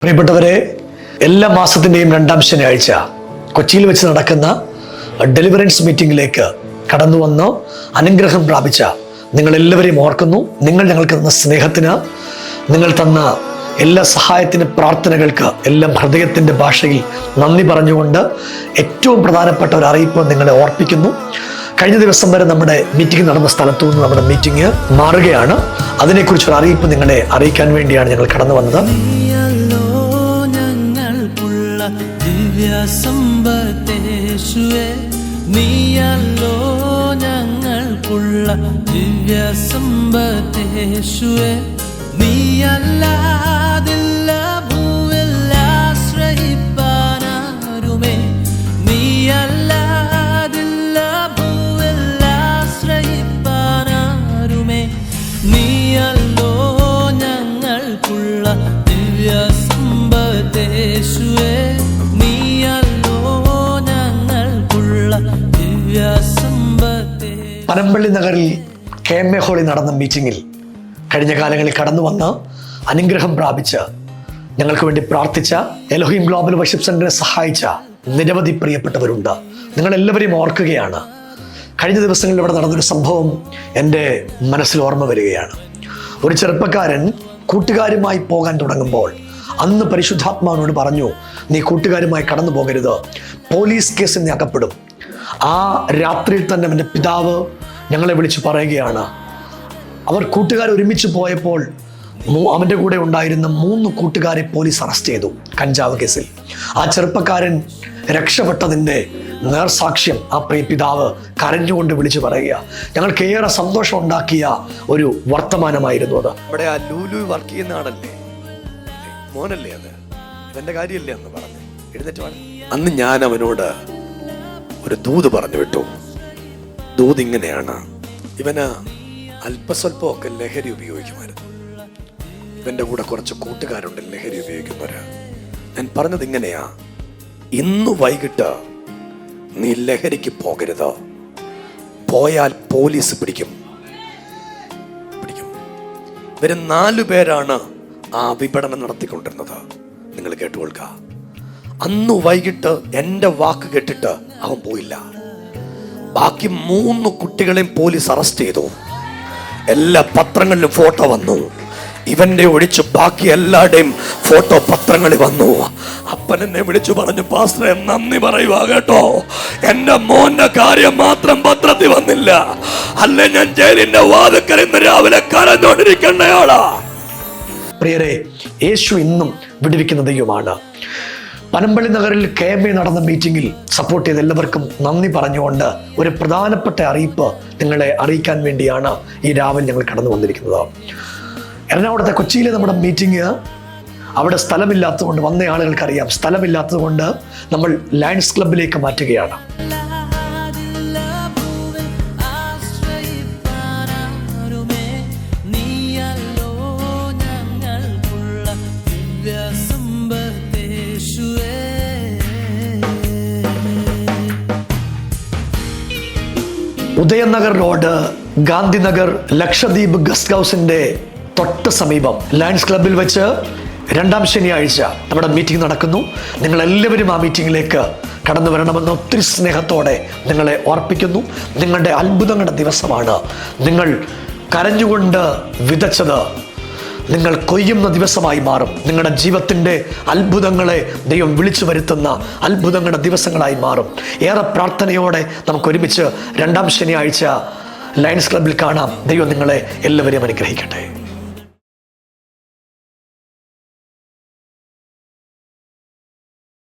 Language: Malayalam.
പ്രിയപ്പെട്ടവരെ, എല്ലാ മാസത്തിൻ്റെയും രണ്ടാം ശനിയാഴ്ച കൊച്ചിയിൽ വെച്ച് നടക്കുന്ന ഡെലിവറൻസ് മീറ്റിംഗിലേക്ക് കടന്നു വന്ന് അനുഗ്രഹം പ്രാപിച്ച നിങ്ങളെല്ലാവരെയും ഓർക്കുന്നു. നിങ്ങൾ ഞങ്ങൾക്ക് തന്ന സ്നേഹത്തിന്, നിങ്ങൾ തന്ന എല്ലാ സഹായത്തിന്, പ്രാർത്ഥനകൾക്ക് എല്ലാം ഹൃദയത്തിൻ്റെ ഭാഷയിൽ നന്ദി പറഞ്ഞുകൊണ്ട് ഏറ്റവും പ്രധാനപ്പെട്ട ഒരു അറിയിപ്പ് നിങ്ങളെ ഓർപ്പിക്കുന്നു. കഴിഞ്ഞ ദിവസം വരെ നമ്മുടെ മീറ്റിംഗ് നടന്ന സ്ഥലത്തു നിന്ന് നമ്മുടെ മീറ്റിംഗ് മാറുകയാണ്. അതിനെക്കുറിച്ചൊരു അറിയിപ്പ് നിങ്ങളെ അറിയിക്കാൻ വേണ്ടിയാണ് ഞങ്ങൾ കടന്നു വന്നത്. നീയല്ലോ ഞങ്ങൾക്കുള്ള ദിവ്യ സമ്പത്തേശുവേ, നീയല്ലാതില്ല ഭൂവിൽ ആശ്രയിപ്പാനാരുമേ, നീയല്ലാതില്ല ഭൂവിൽ ആശ്രയിപ്പാനാരുമേ, നീയല്ലോ ഞങ്ങൾക്കുള്ള ദിവ്യ സമ്പത്തേശുവേ, പനമ്പള്ളി നഗറിൽ KMA ഹാളിൽ നടന്ന മീറ്റിംഗിൽ കഴിഞ്ഞ കാലങ്ങളിൽ കടന്നു വന്ന് അനുഗ്രഹം പ്രാപിച്ച് ഞങ്ങൾക്ക് വേണ്ടി പ്രാർത്ഥിച്ച എലോഹിം ഗ്ലോബൽ വർഷിപ്പ് സെന്ററിനെ സഹായിച്ച നിരവധി പ്രിയപ്പെട്ടവരുണ്ട്. നിങ്ങളെല്ലാവരെയും ഓർക്കുകയാണ്. കഴിഞ്ഞ ദിവസങ്ങളിൽ ഇവിടെ നടന്നൊരു സംഭവം എൻ്റെ മനസ്സിൽ ഓർമ്മ വരികയാണ്. ഒരു ചെറുപ്പക്കാരൻ കൂട്ടുകാരുമായി പോകാൻ തുടങ്ങുമ്പോൾ അന്ന് പരിശുദ്ധാത്മാവിനോട് പറഞ്ഞു, നീ കൂട്ടുകാരുമായി കടന്നു പോകരുത്, പോലീസ് കേസിൽ നീ അകപ്പെടും. ആ രാത്രിയിൽ തന്നെ അവൻ്റെ പിതാവ് ഞങ്ങളെ വിളിച്ച് പറയുകയാണ്, അവർ കൂട്ടുകാർ ഒരുമിച്ച് പോയപ്പോൾ അവൻ്റെ കൂടെ ഉണ്ടായിരുന്ന 3 കൂട്ടുകാരെ പോലീസ് അറസ്റ്റ് ചെയ്തു കഞ്ചാവ് കേസിൽ. ആ ചെറുപ്പക്കാരൻ രക്ഷപ്പെട്ടതിൻ്റെ നേർസാക്ഷ്യം ആ പ്രിയ പിതാവ് കരഞ്ഞുകൊണ്ട് വിളിച്ചു പറയുക. ഞങ്ങൾക്ക് ഏറെ സന്തോഷം ഉണ്ടാക്കിയ ഒരു വർത്തമാനമായിരുന്നു അത്. നമ്മുടെ ആ ലൂലു വർക്ക് ചെയ്യുന്ന ആളല്ലേ, മോനല്ലേ, അത് ഇവന്റെ കാര്യമല്ലേ എന്ന് പറഞ്ഞു എഴുന്നേറ്റ് വേണം. അന്ന് ഞാൻ അവനോട് ഒരു ദൂത് പറഞ്ഞു വിട്ടു. ദൂത് ഇങ്ങനെയാണ്, ഇവന് അല്പസ്വല്പമൊക്കെ ലഹരി ഉപയോഗിക്കുമായിരുന്നു. ഇവന്റെ കൂടെ കുറച്ച് കൂട്ടുകാരുണ്ട് ലഹരി ഉപയോഗിക്കുന്നവര്. ഞാൻ പറഞ്ഞത് ഇങ്ങനെയാ, ഇന്ന് വൈകിട്ട് നീ ലഹരിക്ക് പോകരുത്, പോയാൽ പോലീസ് പിടിക്കും. ഇവര് 4 പേരാണ് ആ വിപണനം നടത്തിക്കൊണ്ടിരുന്നത്. നിങ്ങൾ കേട്ടുകൊള്ളുക. അന്ന് വൈകിട്ട് എൻ്റെ വാക്ക് കേട്ടിട്ട് അവൻ പോയില്ല. ബാക്കി 3 കുട്ടികളെയും പോലീസ് അറസ്റ്റ് ചെയ്തു. എല്ലാ പത്രങ്ങളിലും ഫോട്ടോ വന്നു. ഇവന്റെ ഒഴിച്ച് ബാക്കി എല്ലാവരുടെയും ഫോട്ടോ പത്രങ്ങളിൽ വന്നു. അപ്പൻ എന്നെ വിളിച്ചു പറഞ്ഞു, പാസ്റ്ററെ നന്ദി പറയുക കേട്ടോ, എൻ്റെ മോന്റെ കാര്യം മാത്രം പത്രത്തിൽ വന്നില്ല, അല്ലെ ഞാൻ ജയിലിന്റെ വാതിൽക്കൽ ഇന്ന് രാവിലെ കരഞ്ഞോണ്ടിരിക്കേണ്ടയാളാ. പ്രിയരെ, യേശു ഇന്നും വിടുവിക്കുന്ന ദൈവമാണ്. പനമ്പള്ളി നഗറിൽ KMA നടന്ന മീറ്റിംഗിൽ സപ്പോർട്ട് ചെയ്ത എല്ലാവർക്കും നന്ദി പറഞ്ഞുകൊണ്ട് ഒരു പ്രധാനപ്പെട്ട അറിയിപ്പ് നിങ്ങളെ അറിയിക്കാൻ വേണ്ടിയാണ് ഈ രാവിലെ ഞങ്ങൾ കടന്നു വന്നിരിക്കുന്നത്. എറണാകുളത്തെ കൊച്ചിയിലെ നമ്മുടെ മീറ്റിംഗ് അവിടെ സ്ഥലമില്ലാത്തതുകൊണ്ട്, വന്ന ആളുകൾക്കറിയാം, സ്ഥലമില്ലാത്തതുകൊണ്ട് നമ്മൾ ലയൺസ് ക്ലബിലേക്ക് മാറ്റുകയാണ്. ഉദയനഗർ റോഡ്, ഗാന്ധിനഗർ, ലക്ഷദ്വീപ് ഗസ്റ്റ് ഹൗസിന്റെ തൊട്ട് സമീപം ലയൺസ് ക്ലബിൽ വെച്ച് രണ്ടാം ശനിയാഴ്ച നമ്മുടെ മീറ്റിംഗ് നടക്കുന്നു. നിങ്ങളെല്ലാവരും ആ മീറ്റിംഗിലേക്ക് കടന്നു വരണമെന്ന് ഒത്തിരി സ്നേഹത്തോടെ നിങ്ങളെ ഓർപ്പിക്കുന്നു. നിങ്ങളുടെ അത്ഭുതങ്ങളുടെ ദിവസമാണ്. നിങ്ങൾ കരഞ്ഞുകൊണ്ട് വിതച്ചത് നിങ്ങൾ കൊയ്യുന്ന ദിവസമായി മാറും. നിങ്ങളുടെ ജീവിതത്തിൻ്റെ അത്ഭുതങ്ങളെ ദൈവം വിളിച്ചു വരുത്തുന്ന അത്ഭുതങ്ങളുടെ ദിവസങ്ങളായി മാറും. ഏറെ പ്രാർത്ഥനയോടെ നമുക്ക് ഒരുമിച്ച് രണ്ടാം ശനിയാഴ്ച ലയൺസ് ക്ലബിൽ കാണാം. ദൈവം നിങ്ങളെ എല്ലാവരെയും അനുഗ്രഹിക്കട്ടെ.